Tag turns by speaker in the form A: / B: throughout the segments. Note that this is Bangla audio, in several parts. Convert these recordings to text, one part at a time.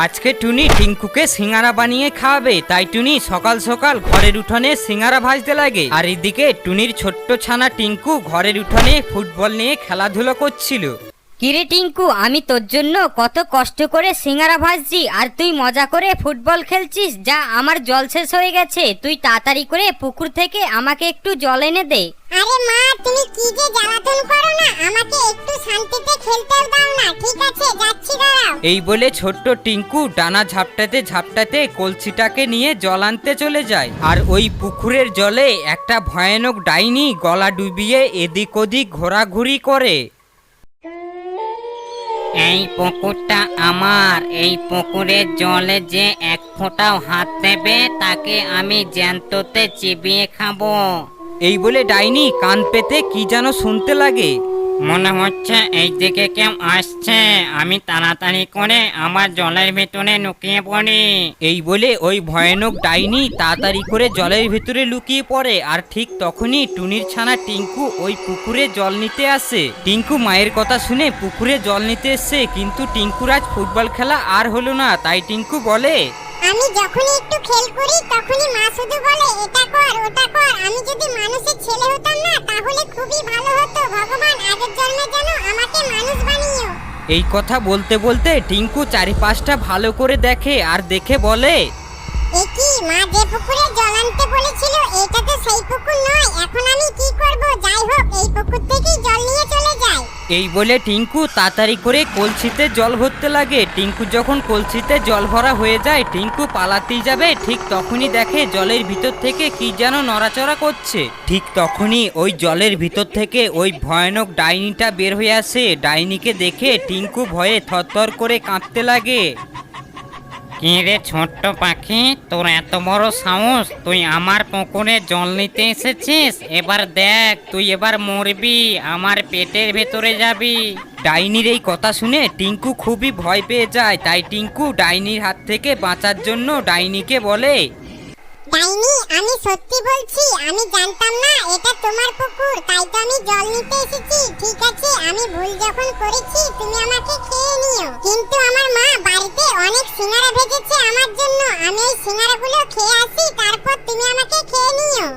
A: আজকে টুনি টিঙ্কুকে সিঙ্গারা বানিয়ে খাওয়াবে, তাই টুনি সকাল সকাল ঘরের উঠোনে সিঙ্গারা ভাজতে লাগে। আর এদিকে টুনির ছোট্ট ছানা টিঙ্কু ঘরের উঠোনে ফুটবল নিয়ে খেলাধুলো করছিল।
B: কিরে টিঙ্কু, আমি তোর জন্য কত কষ্ট করে সিঙ্গারা ভাজছি আর তুই মজা করে ফুটবল খেলছিস। যা, আমার জল শেষ হয়ে গেছে, তুই তাড়াতাড়ি করে পুকুর থেকে আমাকে একটু জল এনে দে।
C: আরে মা, তুমি কি যে জ্বালাতন করো না, আমাকে একটু শান্তিতে খেলতেও দাও না। ঠিক আছে, যাচ্ছি, দাঁড়াও।
A: এই বলে ছোট্ট টিঙ্কু ডানা ঝাপটাতে ঝাপটাতে কলসিটাকে নিয়ে জল আনতে চলে যায়। আর ওই পুকুরের জলে একটা ভয়ানক ডাইনি গলা ডুবিয়ে এদিক ওদিক ঘোরাঘুরি করে।
D: এই পুকুরটা আমার। এই পুকুরের জলে যে এক ফোঁটাও হাত দেবে তাকে আমি জ্যান্ততে চিবিয়ে খাবো।
A: এই বলে ডাইনি কান পেতে কি যেন শুনতে লাগে।
D: মনে হচ্ছে এই দিকে কেউ আসছে, আমি তাড়াতাড়ি করে আমার জলের ভিতরে লুকিয়ে পড়ি।
A: এই বলে ওই ভয়ানক ডাইনি তাড়াতাড়ি করে জলের ভিতরে লুকিয়ে পড়ে। আর ঠিক তখনই টুনির ছানা টিঙ্কু ওই পুকুরে জল নিতে আসে। টিঙ্কু মায়ের কথা শুনে পুকুরে জল নিতে এসছে, কিন্তু টিঙ্কুর আজ ফুটবল খেলা আর হলো না। তাই টিঙ্কু বলে,
C: আমি যখনই একটু খেল করি তখনই মা শুধু বলে এটা কর ওটা কর। আমি যদি মানুষের ছেলে হতাম না তাহলে খুবই ভালো হতো। ভগবান আগের জন্মে যেন আমাকে মানুষ বানিও।
A: এই কথা বলতে বলতে টিঙ্কু চারিপাশটা ভালো করে দেখে আর দেখে বলে,
C: একি মা যে পুকুরে জল আনতে বলেছিল এটা তো সেই পুকুর নয়। এখন আমি কি করব? যাই হোক, এই পুকুর থেকেই জল নিয়ে চলে যাই।
A: এই বলে টিঙ্কু তাড়াতাড়ি করে কলসিতে জল ভরতে লাগে। টিঙ্কু যখন কলসিতে জল ভরা হয়ে যায়, টিঙ্কু পালাতেই যাবে, ঠিক তখনই দেখে জলের ভিতর থেকে কি যেন নড়াচড়া করছে। ঠিক তখনই ওই জলের ভিতর থেকে ওই ভয়ানক ডাইনিটা বের হয়ে আসে। ডাইনিকে দেখে টিঙ্কু ভয়ে থরথর করে কাঁপতে লাগে।
D: কি রে ছোট্ট পাখি, তোর এত বড় সাহস, তুই আমার পুকুরে জল নিতে এসেছিস? এবার দেখ, তুই এবার মরবি, আমার পেটের ভেতরে যাবি।
A: ডাইনির এই কথা শুনে টিঙ্কু খুবই ভয় পেয়ে যায়। তাই টিঙ্কু ডাইনির হাত থেকে বাঁচার জন্য ডাইনিকে বলে,
C: ডাইনি, আমি সত্যি বলছি, আমি জানতাম না এটা তোমার পুকুর, তাই তো আমি জল নিতে এসেছি। ঠিক আছে, আমি ভুল যখন করেছি তুমি আমাকে খেয়ে নিও। কিন্তু আমার মা বাড়িতে অনেক সিঙ্গারা ভেজেছে আমার জন্য, আমি এই সিঙ্গারাগুলো খেয়ে আসি, তারপর তুমি আমাকে খেয়ে নিও।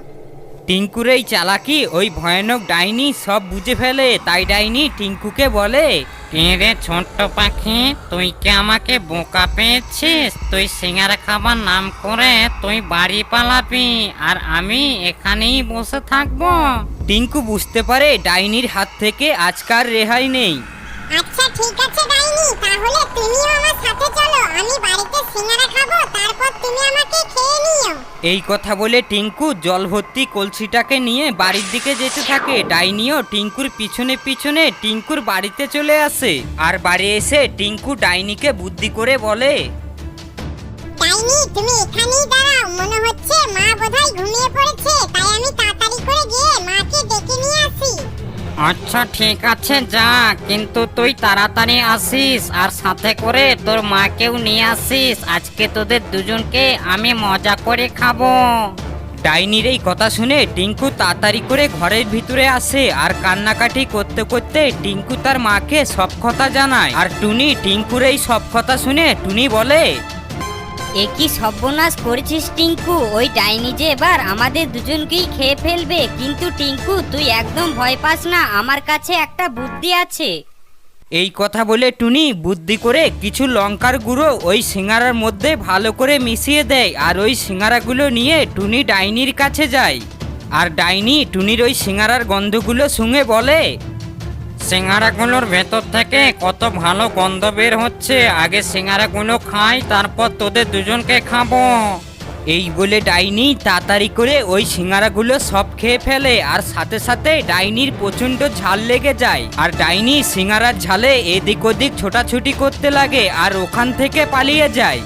A: টিঙ্কুর এই চালাকি ওই ভয়ানক ডাইনি সব বুঝে ফেলে। তাই ডাইনি টিঙ্কুকে বলে,
D: কি রে ছোট্ট পাখি, তুই কি আমাকে বোকা পেয়েছিস? তুই সিঙ্গারা খাবার নাম করে তুই বাড়ি পালাবি আর আমি এখানেই বসে থাকবো।
A: টিঙ্কু বুঝতে পারে ডাইনির হাত থেকে আজকার রেহাই নেই।
C: আচ্ছা ঠিক আছে ডাইনি, তাহলে তুমিও আমার সাথে চলো, আমি বাড়িতে সিঙ্গারা খাবো, তারপর তুমি আমাকে খেয়ে নিও।
A: এই কথা বলে টিঙ্কু জল ভর্তি কলসিটাকে নিয়ে বাড়ির দিকে যেতে থাকে। ডাইনিও টিঙ্কুর পিছনে পিছনে টিঙ্কুর বাড়িতে চলে আসে। আর বাড়ি এসে টিঙ্কু ডাইনিকে বুদ্ধি করে বলে,
C: ডাইনি, তুমি এখানেই দাঁড়াও, মনে হচ্ছে মা বোধহয় ঘুমিয়ে পড়েছে, তাই আমি তাড়াতাড়ি করে গিয়ে মাকে ডেকে নিয়ে আসি।
D: আচ্ছা ঠিক আছে, যা, কিন্তু তুই তাড়াতাড়ি আসিস আর সাথে করে তোর মাকেও নিয়ে আসিস। আজকে তোদের দুজনকে আমি মজা করে খাবো।
A: ডাইনির এই কথা শুনে টিঙ্কু তাড়াতাড়ি করে ঘরের ভিতরে আসে। আর কান্নাকাটি করতে করতে টিঙ্কু তার মাকে সব কথা জানায়। আর টুনি টিঙ্কুর এই সব কথা শুনে টুনি বলে,
B: এ কি সর্বনাশ করেছিস টিঙ্কু, ওই ডাইনি যে এবার আমাদের দুজনকেই খেয়ে ফেলবে। কিন্তু টিঙ্কু, তুই একদম ভয় পাস না, আমার কাছে একটা বুদ্ধি আছে।
A: এই কথা বলে টুনি বুদ্ধি করে কিছু লঙ্কার গুঁড়ো ওই সিঙ্গারার মধ্যে ভালো করে মিশিয়ে দেয়। আর ওই সিঙ্গারাগুলো নিয়ে টুনি ডাইনির কাছে যায়। আর ডাইনি টুনির ওই সিঙ্গারার গন্ধগুলো শুঙে বলে,
D: সিঙ্গারাগুলোর ভেতর থেকে কত ভালো গন্ধ বের হচ্ছে। আগে সিঙ্গারাগুলো খাই, তারপর তোদের দুজনকে খাবো।
A: এই বলে ডাইনি তাড়াতাড়ি করে ওই সিঙ্গারাগুলো সব খেয়ে ফেলে। আর সাথে সাথে ডাইনির প্রচণ্ড ঝাল লেগে যায়। আর ডাইনি সিঙ্গারার ঝালে এদিক ওদিক ছোটাছুটি করতে লাগে আর ওখান থেকে পালিয়ে যায়।